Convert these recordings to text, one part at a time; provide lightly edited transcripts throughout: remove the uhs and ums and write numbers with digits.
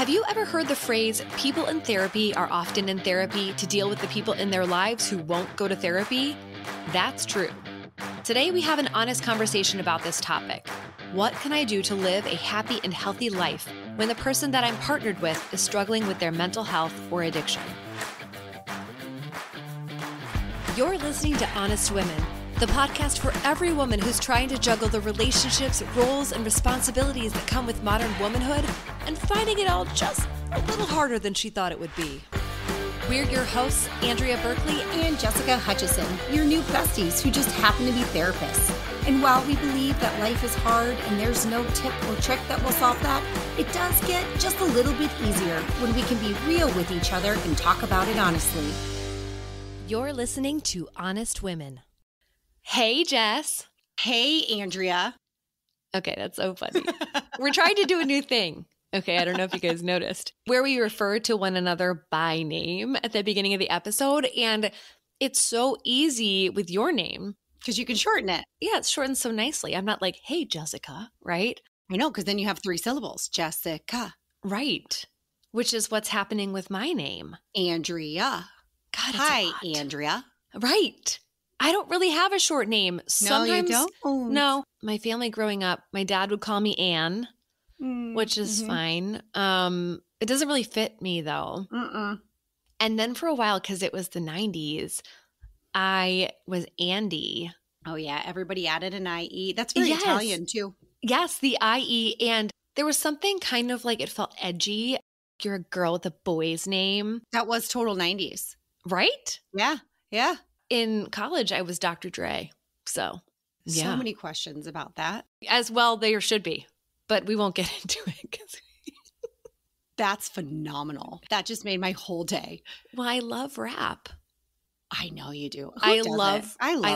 Have you ever heard the phrase, people in therapy are often in therapy to deal with the people in their lives who won't go to therapy? That's true. Today, we have an honest conversation about this topic. What can I do to live a happy and healthy life when the person that I'm partnered with is struggling with their mental health or addiction? You're listening to Honest Women, the podcast for every woman who's trying to juggle the relationships, roles, and responsibilities that come with modern womanhood and finding it all just a little harder than she thought it would be. We're your hosts, Andrea Burkly and Jessica Hutchison, your new besties who just happen to be therapists. And while we believe that life is hard and there's no tip or trick that will solve that, it does get just a little bit easier when we can be real with each other and talk about it honestly. You're listening to Honest Women. Hey, Jess. Hey, Andrea. Okay, that's so funny. We're trying to do a new thing. Okay, I don't know if you guys noticed, where we refer to one another by name at the beginning of the episode. And it's so easy with your name. Because you can shorten it. Yeah, it's shortened so nicely. I'm not like, hey, Jessica, right? I know, because then you have 3 syllables. Jessica. Right. Which is what's happening with my name. Andrea. God, Hi, Andrea. Right. I don't really have a short name. Sometimes, no, you don't? No. My family growing up, my dad would call me Anne. Which is fine. It doesn't really fit me though. And then for a while, because it was the 90s, I was Andy. Oh yeah, everybody added an IE. That's very Italian too. Yes, the IE. And there was something kind of like it felt edgy. You're a girl with a boy's name. That was total 90s. Right? Yeah, yeah. In college, I was Dr. Dre. So many questions about that. As well, there should be. But we won't get into it. That's phenomenal. That just made my whole day. Well, I love rap. I know you do. I love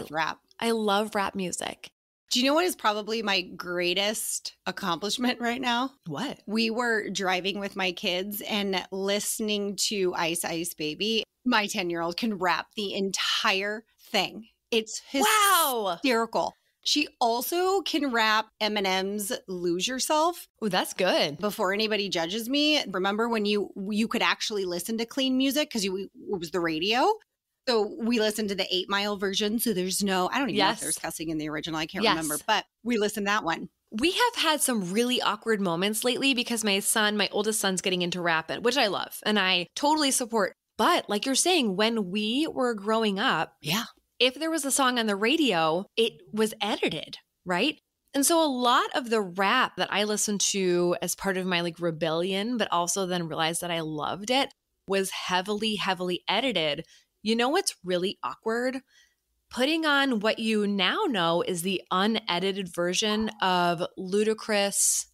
rap. I love rap music. Do you know what is probably my greatest accomplishment right now? What? We were driving with my kids and listening to Ice Ice Baby. My 10-year-old can rap the entire thing. It's hysterical. She also can rap Eminem's Lose Yourself. Oh, that's good. Before anybody judges me, remember when you could actually listen to clean music because it was the radio? So we listened to the 8 Mile version. So there's no, I don't even know if there's cussing in the original. I can't remember, but we listened to that one. We have had some really awkward moments lately because my oldest son's getting into rap, which I love and I totally support. But like you're saying, when we were growing up, if there was a song on the radio, it was edited, right? And so a lot of the rap that I listened to as part of my like rebellion, but also then realized that I loved it, was heavily, heavily edited. You know what's really awkward? Putting on what you now know is the unedited version of Ludacris.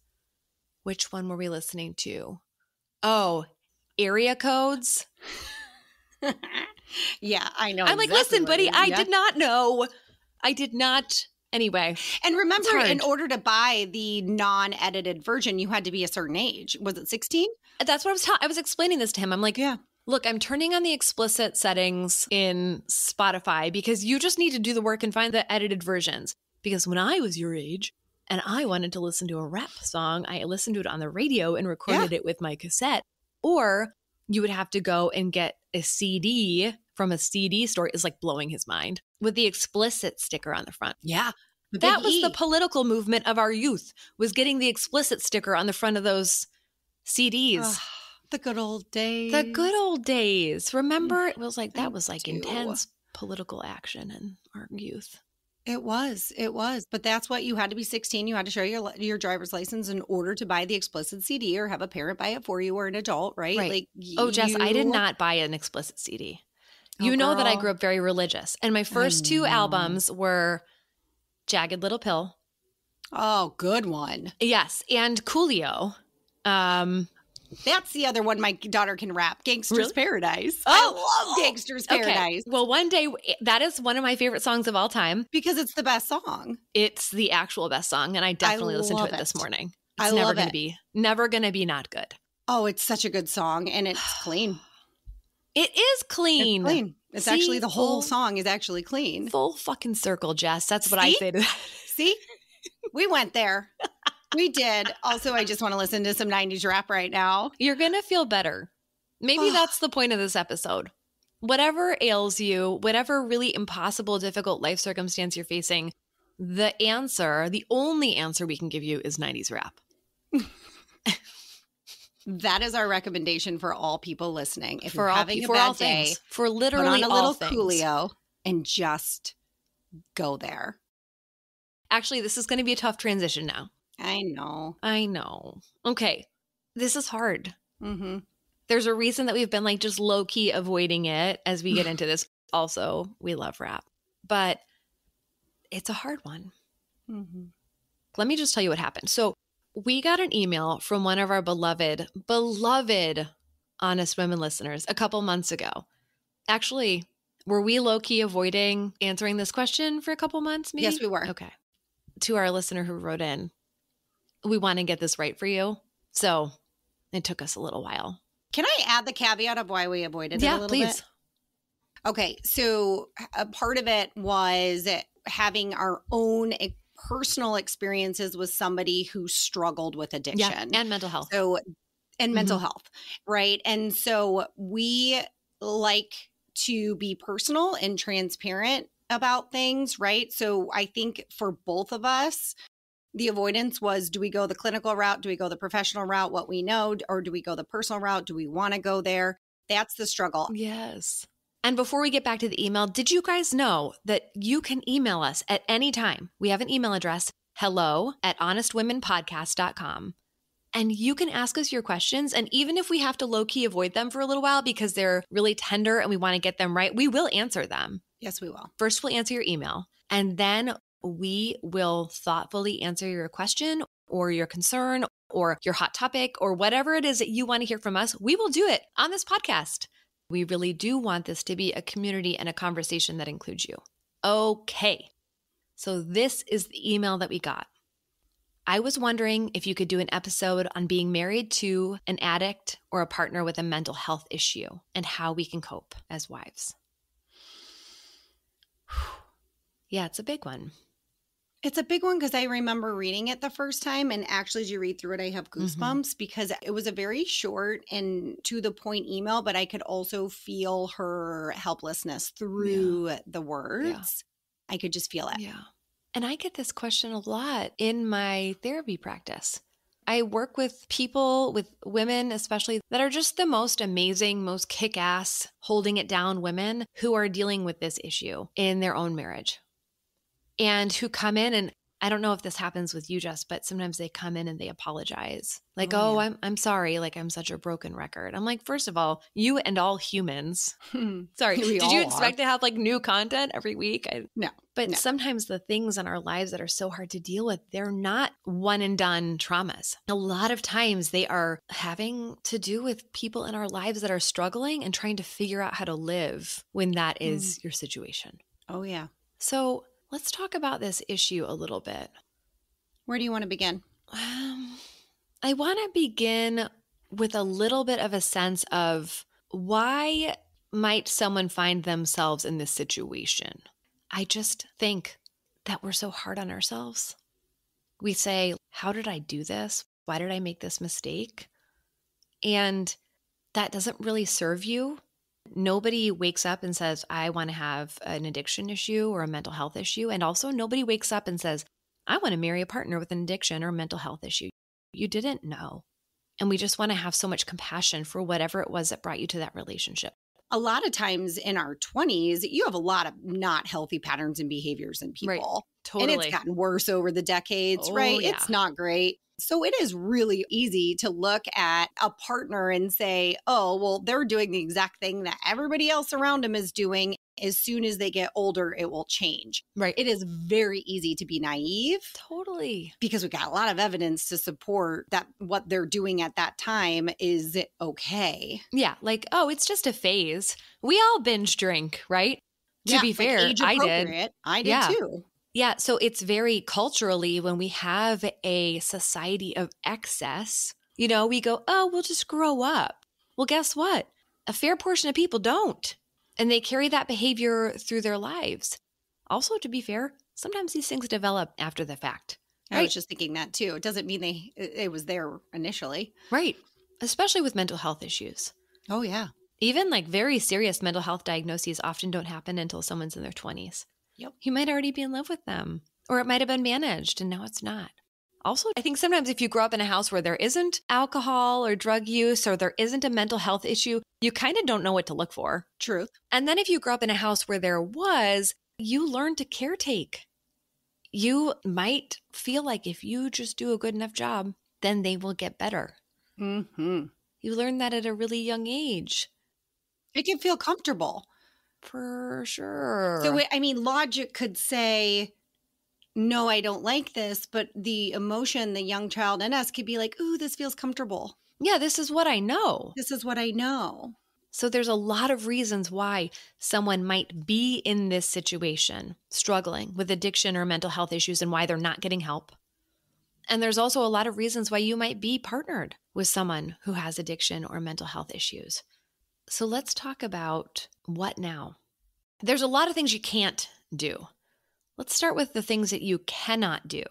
Which one were we listening to? Oh, Area Codes. Yeah, I know. I'm like, listen, buddy, I did not know. I did not. Anyway. And remember, in order to buy the non-edited version, you had to be a certain age. Was it 16? That's what I was explaining this to him. I'm like, look, I'm turning on the explicit settings in Spotify because you just need to do the work and find the edited versions. Because when I was your age and I wanted to listen to a rap song, I listened to it on the radio and recorded it with my cassette. Or you would have to go and get a CD from a CD store. Is like blowing his mind with the explicit sticker on the front. Yeah. That was the political movement of our youth, was getting the explicit sticker on the front of those CDs. The good old days. The good old days. Remember? It was like, that was like intense political action in our youth. It was. But that's what you had to be 16. You had to show your driver's license in order to buy the explicit CD or have a parent buy it for you or an adult, right? Like, Jess, I did not buy an explicit CD. You know that I grew up very religious. And my first 2 albums were Jagged Little Pill. Oh, good one. Yes. And Coolio. That's the other one my daughter can rap, Gangster's Paradise. Oh, I love Gangster's Paradise. Well, one day, that is one of my favorite songs of all time. Because it's the best song. It's the actual best song, and I definitely listened to it this morning. It's never going to be not good. Oh, it's such a good song, and it's clean. It is clean. It's clean. It's actually, the whole song is actually clean. Full fucking circle, Jess. That's what I say to that. See? We went there. We did. Also, I just want to listen to some 90s rap right now. You're going to feel better. Maybe that's the point of this episode. Whatever ails you, whatever really impossible, difficult life circumstance you're facing, the only answer we can give you is 90s rap. That is our recommendation for all people listening. If for you're all, having a for bad all day, things, for literally put on a all little things. Coolio and just go there. Actually, this is going to be a tough transition now. I know. Okay. This is hard. Mm-hmm. There's a reason that we've been like just low key avoiding it as we get into this. Also, we love rap, but it's a hard one. Mm-hmm. Let me just tell you what happened. So we got an email from one of our beloved Honest Women listeners a couple months ago. Actually, were we low key avoiding answering this question for a couple months? Maybe? Yes, we were. Okay. To our listener who wrote in, we want to get this right for you. So it took us a little while. Can I add the caveat of why we avoided it a little please. bit? Okay. So a part of it was having our own personal experiences with somebody who struggled with addiction. And mental health. Mental health, right? And so we like to be personal and transparent about things, right? So I think for both of us, the avoidance was, do we go the clinical route? Do we go the professional route, what we know? Or do we go the personal route? Do we want to go there? That's the struggle. Yes. And before we get back to the email, did you guys know that you can email us at any time? We have an email address, hello@honestwomenpodcast.com. And you can ask us your questions. And even if we have to low-key avoid them for a little while because they're really tender and we want to get them right, we will answer them. Yes, we will. First, we'll answer your email. And then we will thoughtfully answer your question or your concern or your hot topic or whatever it is that you want to hear from us. We will do it on this podcast. We really do want this to be a community and a conversation that includes you. Okay. So this is the email that we got. I was wondering if you could do an episode on being married to an addict or a partner with a mental health issue and how we can cope as wives. Yeah, it's a big one. It's a big one because I remember reading it the first time, and actually as you read through it, I have goosebumps because it was a very short and to the point email, but I could also feel her helplessness through the words. Yeah. I could just feel it. Yeah. And I get this question a lot in my therapy practice. I work with people, with women especially, that are just the most amazing, most kick-ass, holding it down women who are dealing with this issue in their own marriage. And who come in, and I don't know if this happens with you, Jess, but sometimes they come in and they apologize. Like, I'm sorry. Like, I'm such a broken record. I'm like, first of all, you and all humans. Sorry. Did you expect to have like new content every week? No. But sometimes the things in our lives that are so hard to deal with, they're not one and done traumas. A lot of times they are having to do with people in our lives that are struggling and trying to figure out how to live when that is your situation. Oh, yeah. So let's talk about this issue a little bit. Where do you want to begin? I want to begin with a little bit of a sense of why might someone find themselves in this situation? I just think that we're so hard on ourselves. We say, how did I do this? Why did I make this mistake? And that doesn't really serve you. Nobody wakes up and says, I want to have an addiction issue or a mental health issue. And also nobody wakes up and says, I want to marry a partner with an addiction or a mental health issue. You didn't know. And we just want to have so much compassion for whatever it was that brought you to that relationship. A lot of times in our 20s, you have a lot of not healthy patterns and behaviors in people. Right. Totally. And it's gotten worse over the decades, right? Yeah. It's not great. So it is really easy to look at a partner and say, oh, well, they're doing the exact thing that everybody else around them is doing. As soon as they get older, it will change. Right. It is very easy to be naive. Totally. Because we've got a lot of evidence to support that what they're doing at that time is okay. Yeah. Like, oh, it's just a phase. We all binge drink, right? To be fair, age appropriate. I did too. Yeah. So it's very culturally, when we have a society of excess, we go, oh, we'll just grow up. Well, guess what? A fair portion of people don't. And they carry that behavior through their lives. Also, to be fair, sometimes these things develop after the fact. I was just thinking that too. It doesn't mean it was there initially. Right. Especially with mental health issues. Oh, yeah. Even like very serious mental health diagnoses often don't happen until someone's in their 20s. Yep. You might already be in love with them, or it might have been managed and now it's not. Also, I think sometimes if you grow up in a house where there isn't alcohol or drug use or there isn't a mental health issue, you kind of don't know what to look for. Truth. And then if you grow up in a house where there was, you learn to caretake. You might feel like if you just do a good enough job, then they will get better. Mm-hmm. You learn that at a really young age. It can feel comfortable. For sure. So, I mean, logic could say, no, I don't like this, but the emotion, the young child in us could be like, ooh, this feels comfortable. Yeah, this is what I know. This is what I know. So there's a lot of reasons why someone might be in this situation, struggling with addiction or mental health issues, and why they're not getting help. And there's also a lot of reasons why you might be partnered with someone who has addiction or mental health issues. So let's talk about what now. There's a lot of things you can't do. Let's start with the things that you cannot do.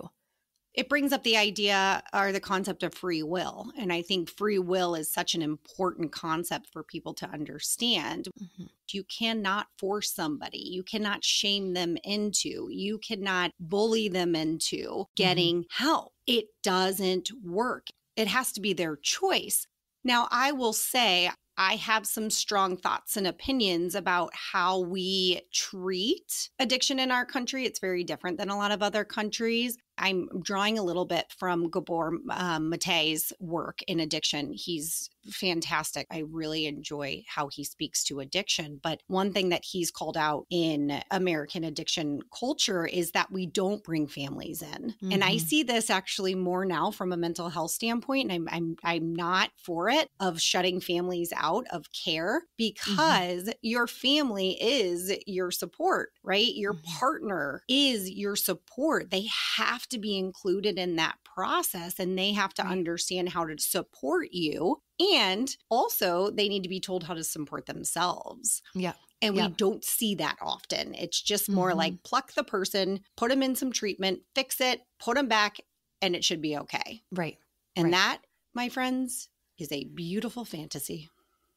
It brings up the idea or the concept of free will. And I think free will is such an important concept for people to understand. Mm-hmm. You cannot force somebody. You cannot shame them into. You cannot bully them into getting help. It doesn't work. It has to be their choice. Now, I will say, I have some strong thoughts and opinions about how we treat addiction in our country. It's very different than a lot of other countries. I'm drawing a little bit from Gabor Mate's work in addiction. He's fantastic. I really enjoy how he speaks to addiction. But one thing that he's called out in American addiction culture is that we don't bring families in. Mm-hmm. And I see this actually more now from a mental health standpoint. And I'm not for it of shutting families out of care because your family is your support, right? Your partner is your support. They have to be included in that process and they have to understand how to support you. And also they need to be told how to support themselves. Yeah. And we don't see that often. It's just more like pluck the person, put them in some treatment, fix it, put them back, and it should be okay. Right. And that, my friends, is a beautiful fantasy.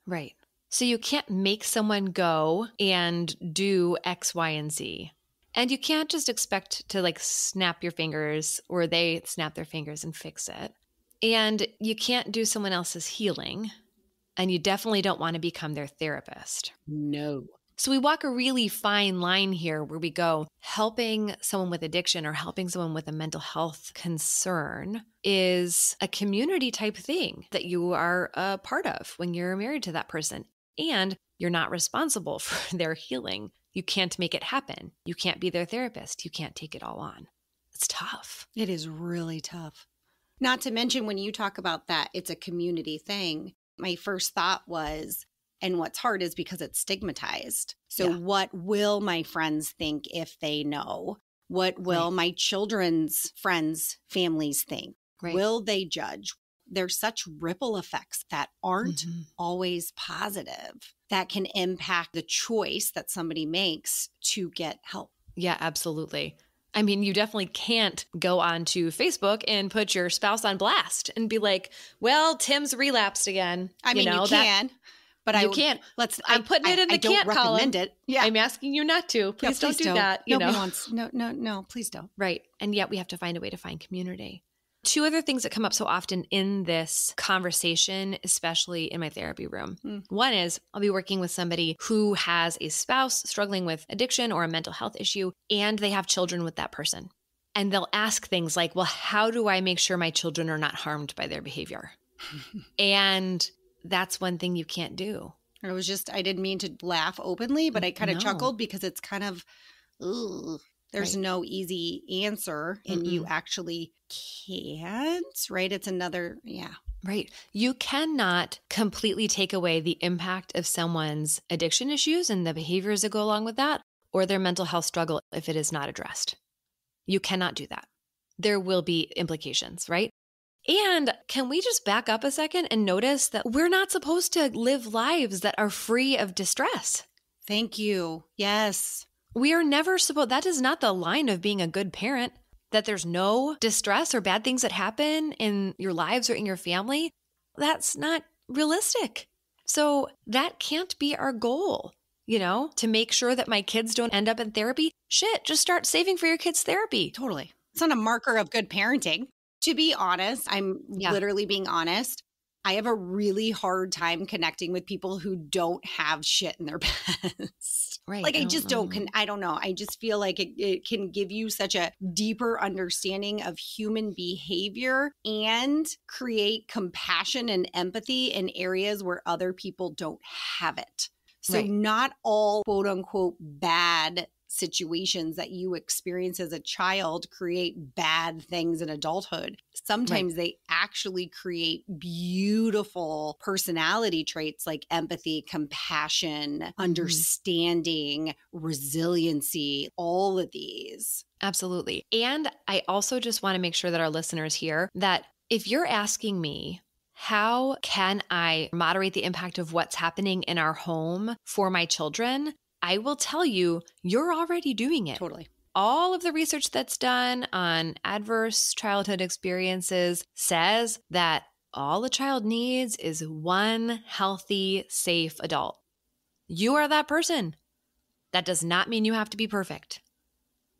Right. So you can't make someone go and do X, Y, and Z. And you can't just expect to like snap your fingers or they snap their fingers and fix it. And you can't do someone else's healing. And you definitely don't want to become their therapist. No. So we walk a really fine line here where we go, helping someone with addiction or helping someone with a mental health concern is a community type thing that you are a part of when you're married to that person. And you're not responsible for their healing. You can't make it happen. You can't be their therapist. You can't take it all on. It's tough. It is really tough. Not to mention when you talk about that, it's a community thing. My first thought was, and what's hard is because it's stigmatized. So what will my friends think if they know? What will my children's friends' families think? Right. Will they judge? There's such ripple effects that aren't always positive that can impact the choice that somebody makes to get help. Yeah, absolutely. I mean, you definitely can't go onto Facebook and put your spouse on blast and be like, well, Tim's relapsed again. I mean, you can, but you can't. I'm putting it in the can't column. I don't recommend it. Yeah. I'm asking you not to. Please don't do that. Nobody wants. No, please don't. Right. And yet we have to find a way to find community. Two other things that come up so often in this conversation, especially in my therapy room. One is I'll be working with somebody who has a spouse struggling with addiction or a mental health issue, and they have children with that person. And they'll ask things like, well, how do I make sure my children are not harmed by their behavior? And that's one thing you can't do. I didn't mean to laugh openly, but I kind of chuckled because it's kind of, ugh. There's no easy answer and you actually can't, right? It's another, Right. You cannot completely take away the impact of someone's addiction issues and the behaviors that go along with that or their mental health struggle if it is not addressed. You cannot do that. There will be implications, right? And can we just back up a second and notice that we're not supposed to live lives that are free of distress? Thank you. Yes. We are never supposed, that is not the line of being a good parent. that there's no distress or bad things that happen in your lives or in your family, that's not realistic. So that can't be our goal, to make sure that my kids don't end up in therapy. Shit, just start saving for your kids' therapy. Totally. It's not a marker of good parenting. To be honest, I'm literally being honest. I have a really hard time connecting with people who don't have shit in their past. Right. Like, I just don't, I don't know. I just feel like it can give you such a deeper understanding of human behavior and create compassion and empathy in areas where other people don't have it. So not all quote unquote bad situations that you experience as a child create bad things in adulthood. Sometimes they actually create beautiful personality traits like empathy, compassion, understanding, resiliency, all of these. Absolutely. And I also just want to make sure that our listeners hear that if you're asking me, how can I moderate the impact of what's happening in our home for my children? I will tell you, you're already doing it. Totally. All of the research that's done on adverse childhood experiences says that all a child needs is one healthy, safe adult. You are that person. That does not mean you have to be perfect.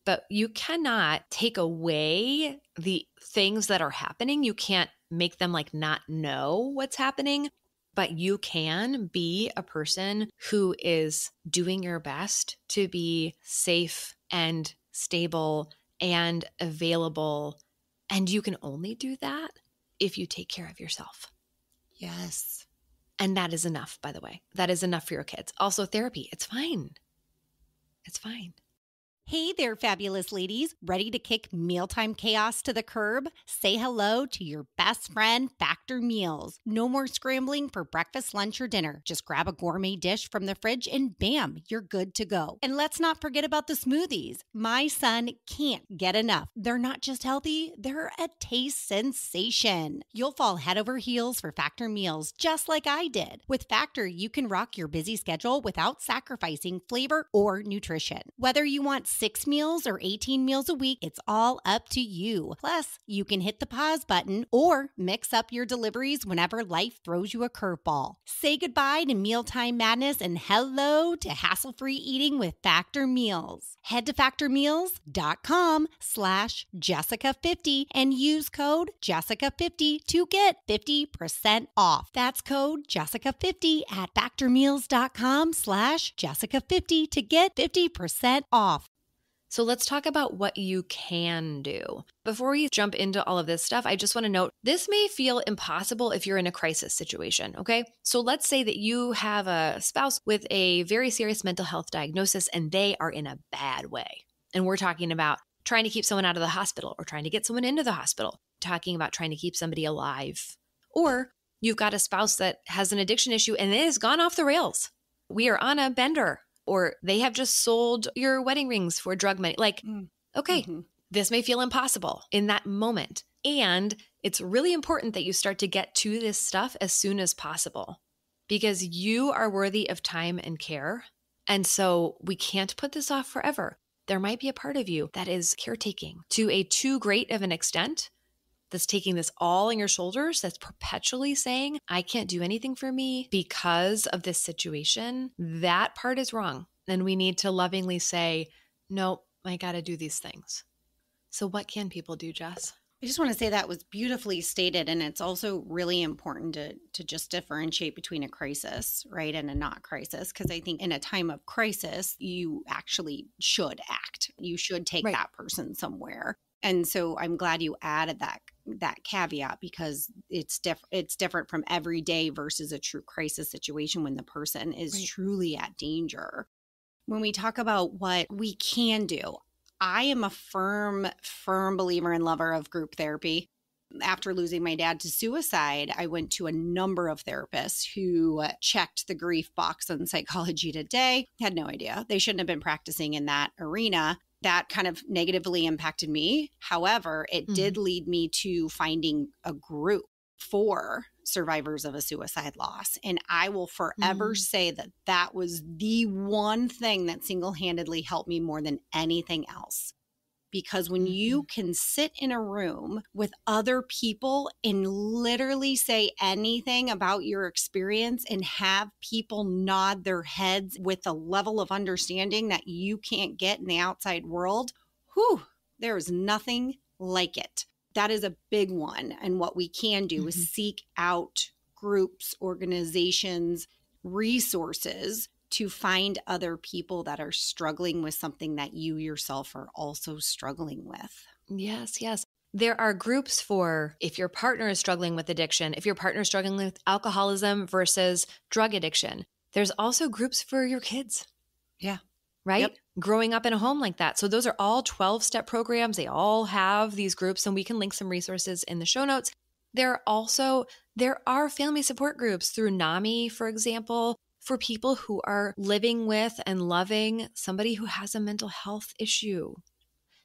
But you cannot take away the things that are happening. You can't make them not know what's happening. But you can be a person who is doing your best to be safe and stable and available. And you can only do that if you take care of yourself. Yes. And that is enough, by the way. That is enough for your kids. Also, therapy. It's fine. It's fine. Hey there, fabulous ladies. Ready to kick mealtime chaos to the curb? Say hello to your best friend, Factor Meals. No more scrambling for breakfast, lunch, or dinner. Just grab a gourmet dish from the fridge and bam, you're good to go. And let's not forget about the smoothies. My son can't get enough. They're not just healthy, they're a taste sensation. You'll fall head over heels for Factor Meals, just like I did. With Factor, you can rock your busy schedule without sacrificing flavor or nutrition. Whether you want 6 meals or 18 meals a week, it's all up to you. Plus, you can hit the pause button or mix up your deliveries whenever life throws you a curveball. Say goodbye to mealtime madness and hello to hassle-free eating with Factor Meals. Head to factormeals.com/Jessica50 and use code Jessica50 to get 50% off. That's code Jessica50 at factormeals.com/Jessica50 to get 50% off. So let's talk about what you can do. Before we jump into all of this stuff, I just want to note, this may feel impossible if you're in a crisis situation, okay? So let's say that you have a spouse with a very serious mental health diagnosis and they are in a bad way. And we're talking about trying to keep someone out of the hospital or trying to get someone into the hospital, talking about trying to keep somebody alive. Or you've got a spouse that has an addiction issue and it has gone off the rails. We are on a bender. Or they have just sold your wedding rings for drug money. Okay, this may feel impossible in that moment. And it's really important that you start to get to this stuff as soon as possible because you are worthy of time and care. And so we can't put this off forever. There might be a part of you that is caretaking to a too great of an extent, that's taking this all on your shoulders, that's perpetually saying, I can't do anything for me because of this situation. That part is wrong. And we need to lovingly say, nope, I got to do these things. So what can people do, Jess? I just want to say that was beautifully stated. And it's also really important to just differentiate between a crisis, right, and a not crisis. Because I think in a time of crisis, you actually should act. You should take that person somewhere. And so I'm glad you added that caveat because it's different from every day versus a true crisis situation when the person is truly at danger. When we talk about what we can do, I am a firm believer and lover of group therapy. After losing my dad to suicide, I went to a number of therapists who checked the grief box on Psychology Today. Had no idea. They shouldn't have been practicing in that arena. That kind of negatively impacted me. However, it did lead me to finding a group for survivors of a suicide loss. And I will forever say that that was the one thing that single-handedly helped me more than anything else. because when you can sit in a room with other people and literally say anything about your experience and have people nod their heads with a level of understanding that you can't get in the outside world, there is nothing like it. That is a big one. And what we can do is seek out groups, organizations, resources to find other people that are struggling with something that you yourself are also struggling with. Yes, yes. There are groups for if your partner is struggling with addiction, if your partner is struggling with alcoholism versus drug addiction. There's also groups for your kids. Yeah. Right? Yep. Growing up in a home like that. So those are all 12-step programs. They all have these groups, and we can link some resources in the show notes. There are family support groups through NAMI, for example, for people who are living with and loving somebody who has a mental health issue.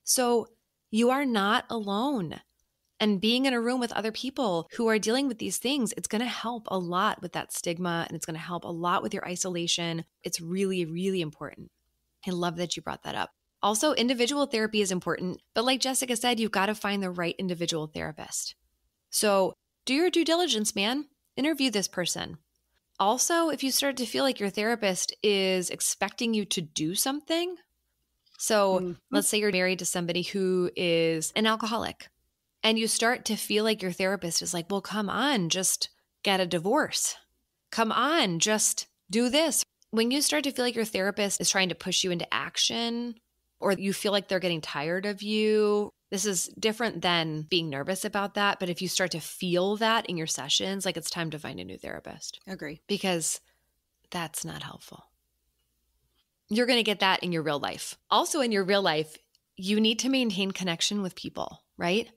So you are not alone. And being in a room with other people who are dealing with these things, it's going to help a lot with that stigma, and it's going to help a lot with your isolation. It's really, really important. I love that you brought that up. Also, individual therapy is important, but like Jessica said, you've got to find the right individual therapist. So do your due diligence, man. Interview this person. Also, if you start to feel like your therapist is expecting you to do something, so let's say you're married to somebody who is an alcoholic, and you start to feel like your therapist is like, well, come on, just get a divorce. Come on, just do this. When you start to feel like your therapist is trying to push you into action, or you feel like they're getting tired of you, this is different than being nervous about that. But if you start to feel that in your sessions, like it's time to find a new therapist. Agree. Because that's not helpful. You're going to get that in your real life. Also in your real life, you need to maintain connection with people, right?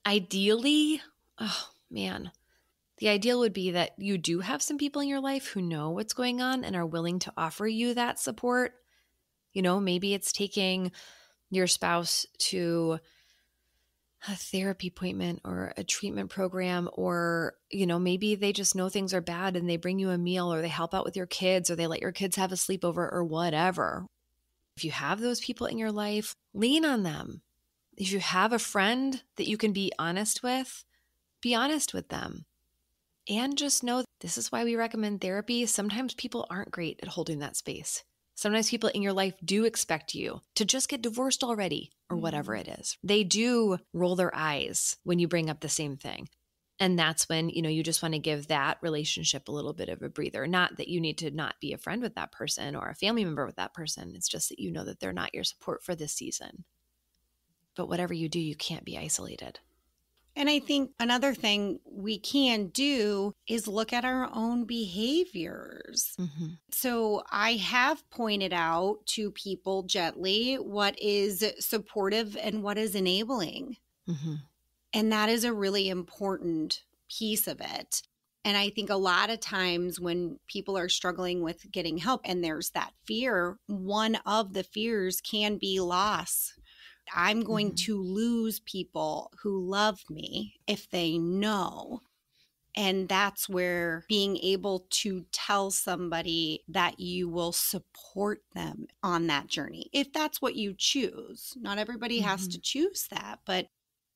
Ideally, the ideal would be that you do have some people in your life who know what's going on and are willing to offer you that support. You know, maybe it's taking your spouse to a therapy appointment or a treatment program, or, you know, maybe they just know things are bad and they bring you a meal, or they help out with your kids, or they let your kids have a sleepover, or whatever. If you have those people in your life, lean on them. If you have a friend that you can be honest with them. And just know this is why we recommend therapy. Sometimes people aren't great at holding that space. Sometimes people in your life do expect you to just get divorced already, or whatever it is. They do roll their eyes when you bring up the same thing. And that's when, you know, you just want to give that relationship a little bit of a breather. Not that you need to not be a friend with that person or a family member with that person. It's just that you know that they're not your support for this season. But whatever you do, you can't be isolated. And I think another thing we can do is look at our own behaviors. So I have pointed out to people gently what is supportive and what is enabling. And that is a really important piece of it. And I think a lot of times when people are struggling with getting help and there's that fear, one of the fears can be loss. I'm going to lose people who love me if they know. And that's where being able to tell somebody that you will support them on that journey, if that's what you choose. Not everybody has to choose that, but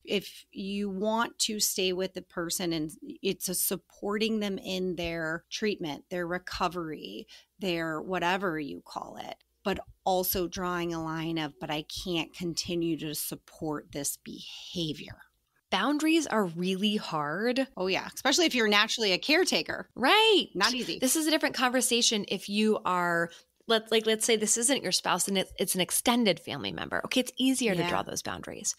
if you want to stay with the person and it's a supporting them in their treatment, their recovery, their whatever you call it, but also drawing a line of, but I can't continue to support this behavior. Boundaries are really hard. Oh, yeah. Especially if you're naturally a caretaker. Right. Not easy. This is a different conversation if you are, let's say this isn't your spouse and it's an extended family member. Okay, it's easier to draw those boundaries.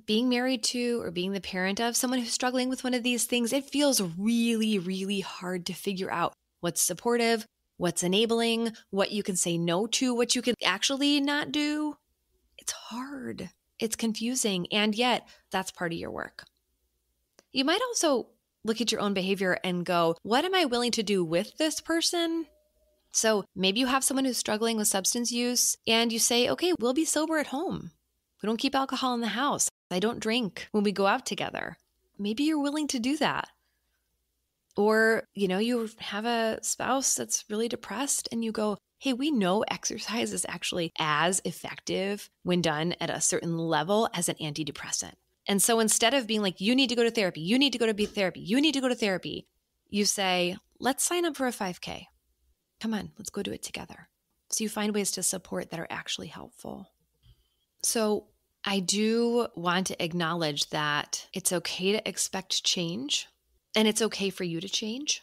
Being married to or being the parent of someone who's struggling with one of these things, it feels really, really hard to figure out what's supportive, what's enabling, what you can say no to, what you can actually not do. It's hard. It's confusing. And yet that's part of your work. You might also look at your own behavior and go, what am I willing to do with this person? So maybe you have someone who's struggling with substance use and you say, okay, we'll be sober at home. We don't keep alcohol in the house. I don't drink when we go out together. Maybe you're willing to do that. Or, you have a spouse that's really depressed and you go, hey, we know exercise is actually as effective when done at a certain level as an antidepressant. And so instead of being like, you need to go to therapy, you need to go to therapy, you need to go to therapy, you say, let's sign up for a 5K. Come on, let's go do it together. So you find ways to support that are actually helpful. So I do want to acknowledge that it's okay to expect change, and it's okay for you to change,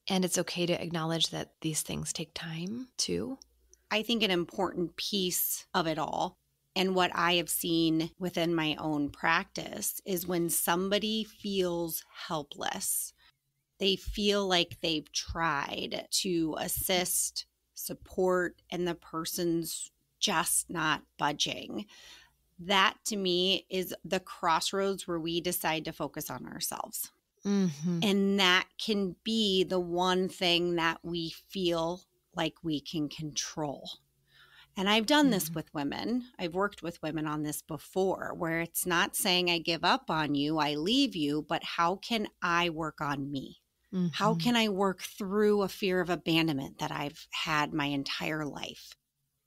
and it's okay to acknowledge that these things take time too. I think an important piece of it all, and what I have seen within my own practice, is when somebody feels helpless, they feel like they've tried to assist, support, and the person's just not budging. That to me is the crossroads where we decide to focus on ourselves. Mm-hmm. And that can be the one thing that we feel like we can control. And I've done this with women. I've worked with women on this before, where it's not saying I give up on you, I leave you, but how can I work on me? Mm-hmm. How can I work through a fear of abandonment that I've had my entire life?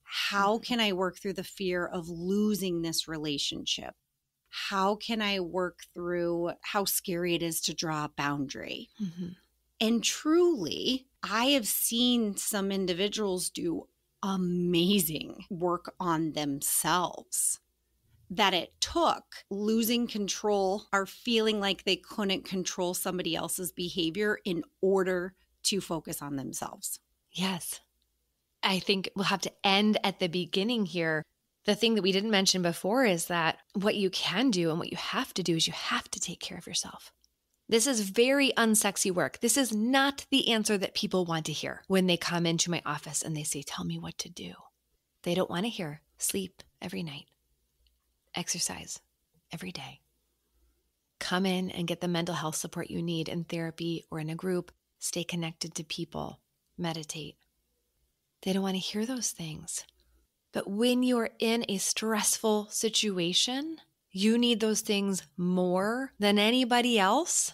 How can I work through the fear of losing this relationship? How can I work through how scary it is to draw a boundary? Mm-hmm. And truly, I have seen some individuals do amazing work on themselves, that it took losing control or feeling like they couldn't control somebody else's behavior in order to focus on themselves. Yes. I think we'll have to end at the beginning here. The thing that we didn't mention before is that what you can do and what you have to do is you have to take care of yourself. This is very unsexy work. This is not the answer that people want to hear when they come into my office and they say, tell me what to do. They don't want to hear sleep every night, exercise every day. Come in and get the mental health support you need in therapy or in a group. Stay connected to people. Meditate. They don't want to hear those things. But when you're in a stressful situation, you need those things more than anybody else.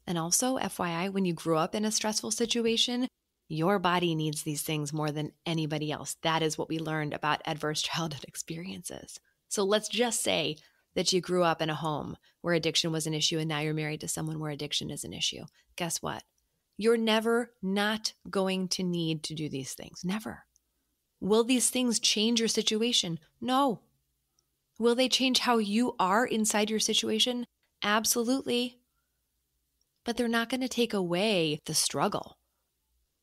And also, FYI, when you grew up in a stressful situation, your body needs these things more than anybody else. That is what we learned about adverse childhood experiences. So let's just say that you grew up in a home where addiction was an issue and now you're married to someone where addiction is an issue. Guess what? You're never not going to need to do these things. Never. Will these things change your situation? No. Will they change how you are inside your situation? Absolutely. But they're not going to take away the struggle.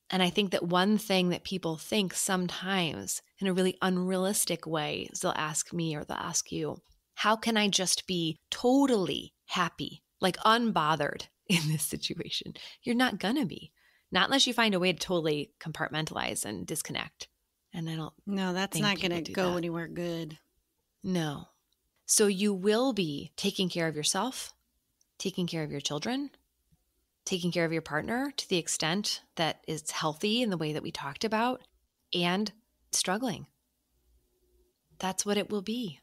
And I think that one thing that people think sometimes in a really unrealistic way is they'll ask me or they'll ask you, how can I just be totally happy, like unbothered in this situation? You're not going to be. Not unless you find a way to totally compartmentalize and disconnect. And I don't No, that's not going to go anywhere good. No. So you will be taking care of yourself, taking care of your children, taking care of your partner to the extent that is healthy in the way that we talked about, and struggling. That's what it will be.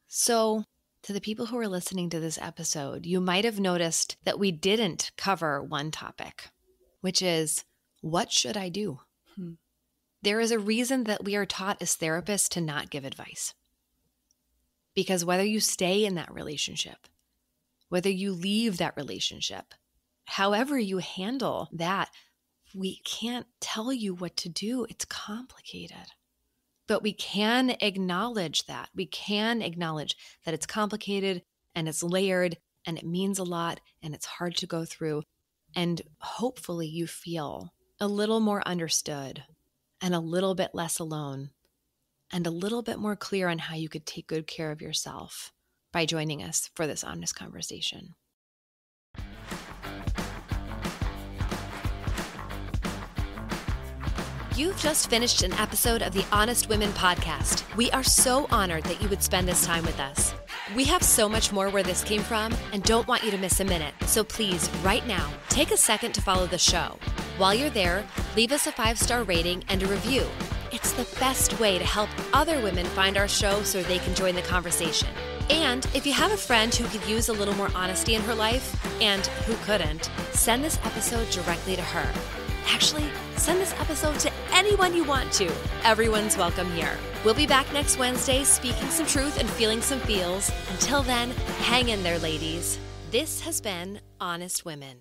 So to the people who are listening to this episode, you might have noticed that we didn't cover one topic, which is, what should I do? There is a reason that we are taught as therapists to not give advice. Because whether you stay in that relationship, whether you leave that relationship, however you handle that, we can't tell you what to do. It's complicated. But we can acknowledge that. We can acknowledge that it's complicated and it's layered and it means a lot and it's hard to go through. And hopefully you feel a little more understood and a little bit less alone and a little bit more clear on how you could take good care of yourself by joining us for this honest conversation. You've just finished an episode of the Honest Women podcast. We are so honored that you would spend this time with us. We have so much more where this came from and don't want you to miss a minute. So please, right now, take a second to follow the show. While you're there, leave us a 5-star rating and a review. It's the best way to help other women find our show so they can join the conversation. And if you have a friend who could use a little more honesty in her life, and who couldn't, send this episode directly to her. Actually, send this episode to anyone you want to. Everyone's welcome here. We'll be back next Wednesday speaking some truth and feeling some feels. Until then, hang in there, ladies. This has been Honest Women.